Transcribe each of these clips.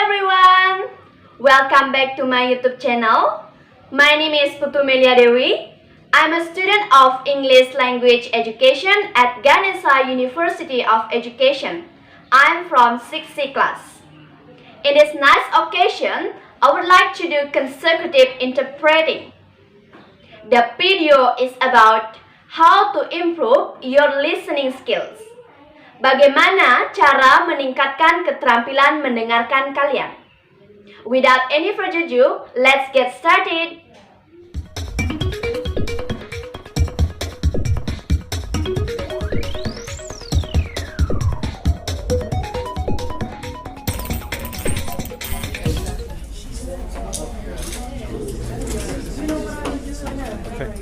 everyone! Welcome back to my YouTube channel. My name is Putu Melia Dewi. I'm a student of English Language Education at Ganesha University of Education. I'm from 6C class. In this nice occasion, I would like to do consecutive interpreting. The video is about how to improve your listening skills. Bagaimana cara meningkatkan keterampilan mendengarkan kalian? Without any further ado, let's get started. Okay.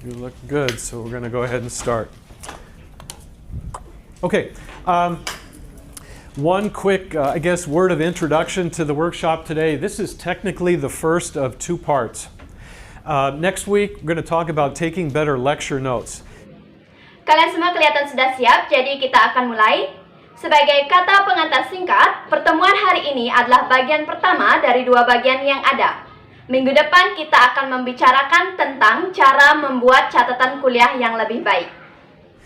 You look good, so we're going to go ahead and start. Okay, one quick, word of introduction to the workshop today. This is technically the first of two parts. Next week, we're going to talk about taking better lecture notes. Kalian semua kelihatan sudah siap, jadi kita akan mulai. Sebagai kata pengantar singkat, pertemuan hari ini adalah bagian pertama dari dua bagian yang ada. Minggu depan kita akan membicarakan tentang cara membuat catatan kuliah yang lebih baik.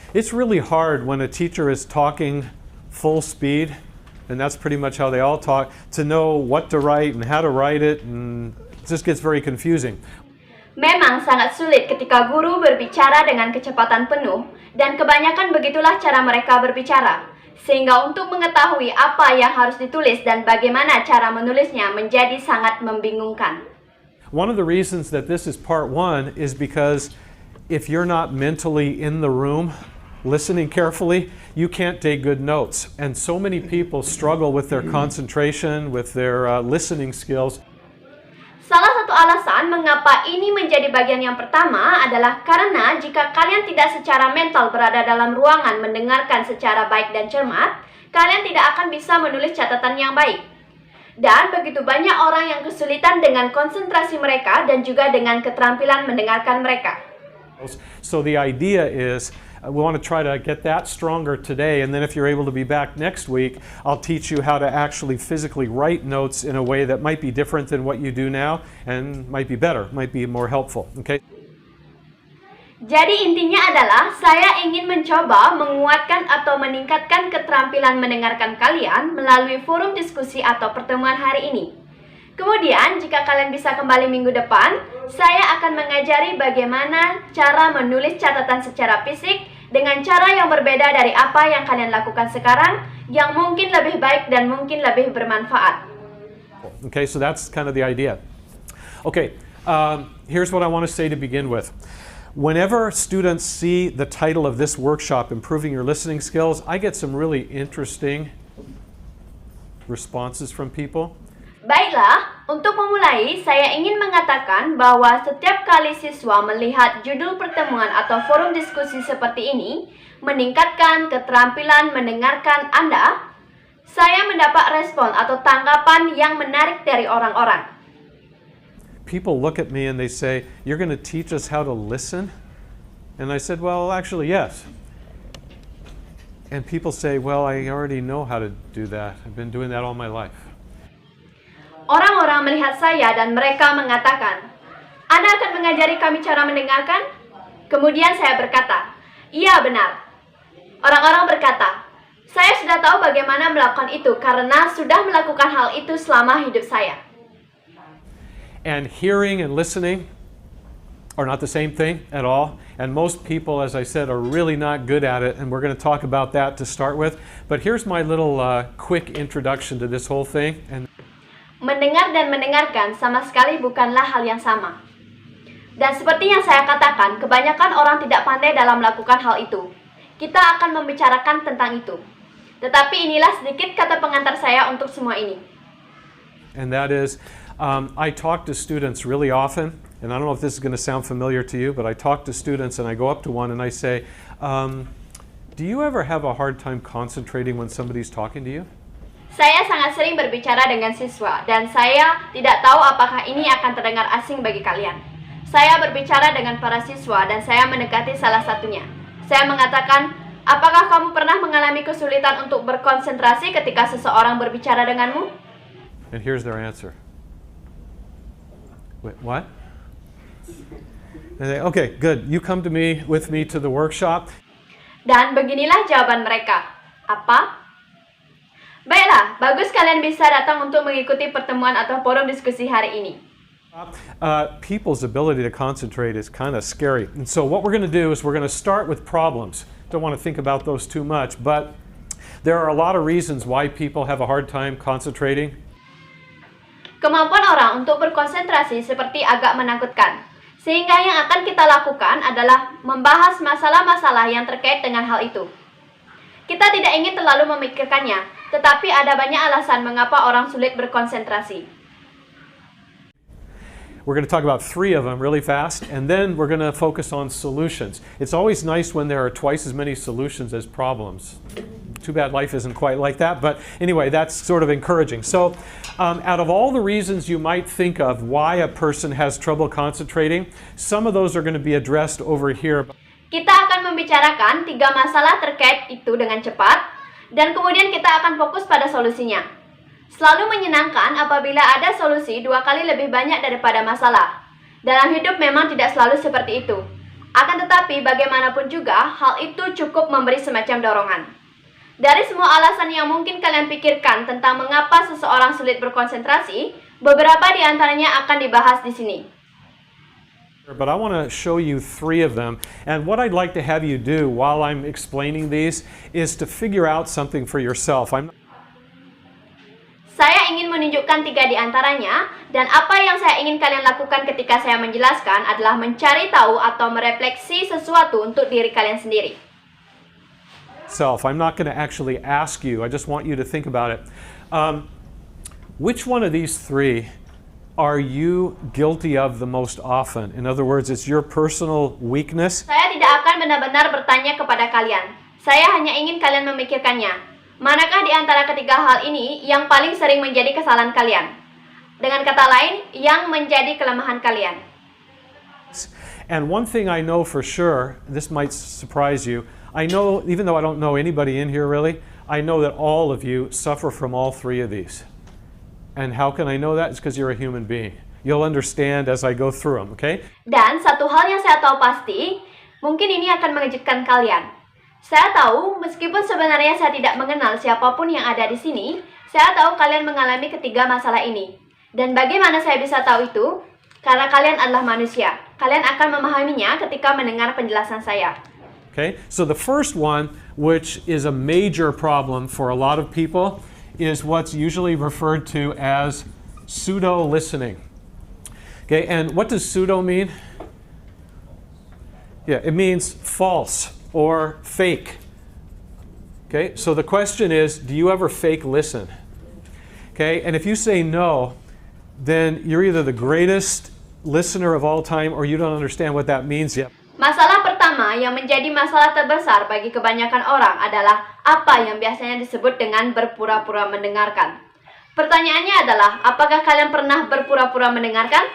It's really hard when a teacher is talking full speed, and that's pretty much how they all talk, to know what to write and how to write it, and it just gets very confusing. Memang sangat sulit ketika guru berbicara dengan kecepatan penuh, dan kebanyakan begitulah cara mereka berbicara. Sehingga untuk mengetahui apa yang harus ditulis dan bagaimana cara menulisnya menjadi sangat membingungkan. One of the reasons that this is part one is because if you're not mentally in the room, listening carefully, you can't take good notes. And so many people struggle with their concentration, with their listening skills. Salah satu alasan mengapa ini menjadi bagian yang pertama adalah karena jika kalian tidak secara mental berada dalam ruangan mendengarkan secara baik dan cermat, kalian tidak akan bisa menulis catatan yang baik. Dan begitu banyak orang yang kesulitan dengan konsentrasi mereka dan juga dengan keterampilan mendengarkan mereka. So the idea is we want to try to get that stronger today, and then if you're able to be back next week, I'll teach you how to actually physically write notes in a way that might be different than what you do now and might be better, might be more helpful. Okay? Jadi intinya adalah saya ingin mencoba menguatkan atau meningkatkan keterampilan mendengarkan kalian melalui forum diskusi atau pertemuan hari ini. Kemudian, jika kalian bisa kembali minggu depan, saya akan mengajari bagaimana cara menulis catatan secara fisik dengan cara yang berbeda dari apa yang kalian lakukan sekarang, yang mungkin lebih baik dan mungkin lebih bermanfaat. Okay, so that's kind of the idea. Okay, here's what I want to say to begin with. Whenever students see the title of this workshop, Improving Your Listening Skills, I get some really interesting responses from people. Baiklah, untuk memulai, saya ingin mengatakan bahwa setiap kali siswa melihat judul pertemuan atau forum diskusi seperti ini, meningkatkan keterampilan mendengarkan Anda, saya mendapat respon atau tanggapan yang menarik dari orang-orang. People look at me and they say, "You're going to teach us how to listen?" And I said, "Well, actually, yes." And people say, "Well, I already know how to do that. I've been doing that all my life." Orang-orang melihat saya dan mereka mengatakan, "Anda akan mengajari kami cara mendengarkan?" Kemudian saya berkata, "Iya, benar." Orang-orang berkata, "Saya sudah tahu bagaimana melakukan itu karena sudah melakukan hal itu selama hidup saya." And hearing and listening are not the same thing at all. And most people, as I said, are really not good at it. And we're going to talk about that to start with. But here's my little quick introduction to this whole thing. Mendengar dan mendengarkan sama sekali bukanlah hal yang sama. Dan seperti yang saya katakan, kebanyakan orang tidak pandai dalam melakukan hal itu. Kita akan membicarakan tentang itu. Tetapi inilah sedikit kata pengantar saya untuk semua ini. And that is, I talk to students really often, and I don't know if this is going to sound familiar to you, but I talk to students and I go up to one and I say, do you ever have a hard time concentrating when somebody's talking to you? Saya sangat sering berbicara dengan siswa, dan saya tidak tahu apakah ini akan terdengar asing bagi kalian. Saya berbicara dengan para siswa, dan saya mendekati salah satunya. Saya mengatakan, Apakah kamu pernah mengalami kesulitan untuk berkonsentrasi ketika seseorang berbicara denganmu? And here's their answer. Wait, what? And they, okay, good. You come to me with me to the workshop. Dan beginilah jawaban mereka. Apa? Baiklah, bagus kalian bisa datang untuk mengikuti pertemuan atau forum diskusi hari ini. People's ability to concentrate is kind of scary. And so what we're going to do is we're going to start with problems. Don't want to think about those too much, but there are a lot of reasons why people have a hard time concentrating. Kemampuan orang untuk berkonsentrasi seperti agak menakutkan. Sehingga yang akan kita lakukan adalah membahas masalah-masalah yang terkait dengan hal itu. Kita tidak ingin terlalu memikirkannya, tetapi ada banyak alasan mengapa orang sulit berkonsentrasi. We're going to talk about 3 of them really fast, and then we're going to focus on solutions. It's always nice when there are twice as many solutions as problems. Too bad life isn't quite like that, but anyway, that's sort of encouraging. So, out of all the reasons you might think of why a person has trouble concentrating, some of those are going to be addressed over here. Kita akan membicarakan 3 masalah terkait itu dengan cepat, dan kemudian kita akan fokus pada solusinya. Selalu menyenangkan apabila ada solusi 2 kali lebih banyak daripada masalah. Dalam hidup memang tidak selalu seperti itu. Akan tetapi bagaimanapun juga, hal itu cukup memberi semacam dorongan. Dari semua alasan yang mungkin kalian pikirkan tentang mengapa seseorang sulit berkonsentrasi, beberapa di antaranya akan dibahas di sini. But I want to show you 3 of them. And what I'd like to have you do while I'm explaining these is to figure out something for yourself. Saya ingin menunjukkan 3 di antaranya, dan apa yang saya ingin kalian lakukan ketika saya menjelaskan adalah mencari tahu atau merefleksi sesuatu untuk diri kalian sendiri. I'm not going to actually ask you. I just want you to think about it. Which one of these 3 are you guilty of the most often? In other words, it's your personal weakness. Saya tidak akan benar-benar bertanya kepada kalian. Saya hanya ingin kalian memikirkannya. Manakah di antara ketiga hal ini yang paling sering menjadi kesalahan kalian? Dengan kata lain, yang menjadi kelemahan kalian. And one thing I know for sure, this might surprise you, I know, even though I don't know anybody in here really, I know that all of you suffer from all 3 of these. And how can I know that? It's because you're a human being. You'll understand as I go through them, okay? Dan satu hal yang saya tahu pasti, mungkin ini akan mengejutkan kalian. Saya tahu, meskipun sebenarnya saya tidak mengenal siapapun yang ada di sini, saya tahu kalian mengalami ketiga masalah ini. Dan bagaimana saya bisa tahu itu? Karena kalian adalah manusia. Kalian akan memahaminya ketika mendengar penjelasan saya. Okay, so the first one, which is a major problem for a lot of people, is what's usually referred to as pseudo-listening. Okay, and what does pseudo mean? Yeah, it means false or fake. Okay, so the question is, do you ever fake listen? Okay, and if you say no, then you're either the greatest listener of all time or you don't understand what that means yet. Masalah pertama yang menjadi masalah terbesar bagi kebanyakan orang adalah apa yang biasanya disebut dengan berpura-pura mendengarkan. Pertanyaannya adalah, apakah kalian pernah berpura-pura mendengarkan?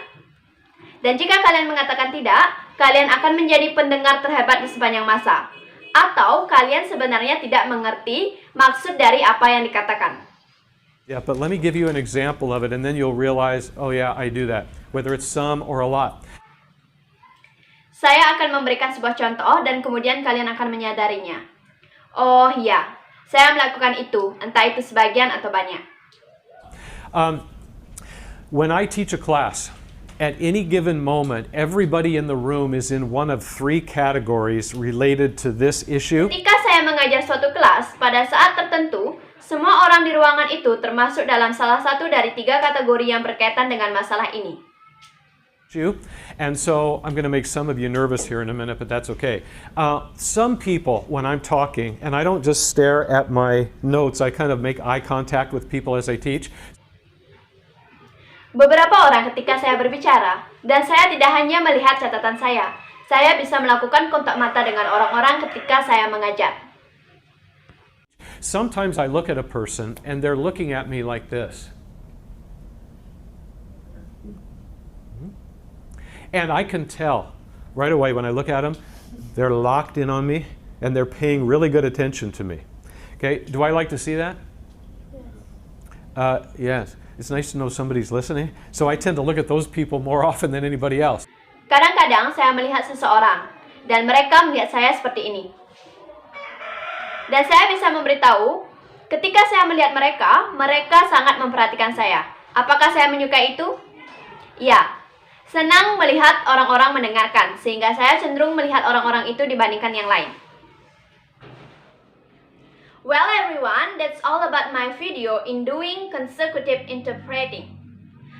Dan jika kalian mengatakan tidak, kalian akan menjadi pendengar terhebat di sepanjang masa. Atau kalian sebenarnya tidak mengerti maksud dari apa yang dikatakan. Yeah, but let me give you an example of it and then you'll realize, oh yeah, I do that, whether it's some or a lot. Saya akan memberikan sebuah contoh dan kemudian kalian akan menyadarinya. Oh iya, saya melakukan itu, entah itu sebagian atau banyak. When I teach a class, at any given moment, everybody in the room is in one of 3 categories related to this issue. Ketika saya mengajar suatu kelas, pada saat tertentu, semua orang di ruangan itu termasuk dalam salah satu dari 3 kategori yang berkaitan dengan masalah ini. And so I'm going to make some of you nervous here in a minute, but that's okay. Some people, when I'm talking, and I don't just stare at my notes, I kind of make eye contact with people as I teach. Beberapa orang ketika saya berbicara, dan saya tidak hanya melihat catatan saya bisa melakukan kontak mata dengan orang-orang ketika saya mengajar. Sometimes I look at a person and they're looking at me like this. And I can tell right away when I look at them, they're locked in on me and they're paying really good attention to me. Okay, do I like to see that? Yes. It's nice to know somebody's listening. So I tend to look at those people more often than anybody else. Kadang-kadang saya melihat seseorang dan mereka melihat saya seperti ini. Dan saya bisa memberitahu, ketika saya melihat mereka, mereka sangat memperhatikan saya. Apakah saya menyukai itu? Ya. Senang melihat orang-orang mendengarkan, sehingga saya cenderung melihat orang-orang itu dibandingkan yang lain. Well everyone, that's all about my video in doing consecutive interpreting.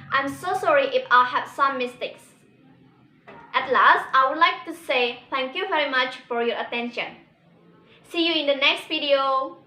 I'm so sorry if I have some mistakes. At last, I would like to say thank you very much for your attention. See you in the next video.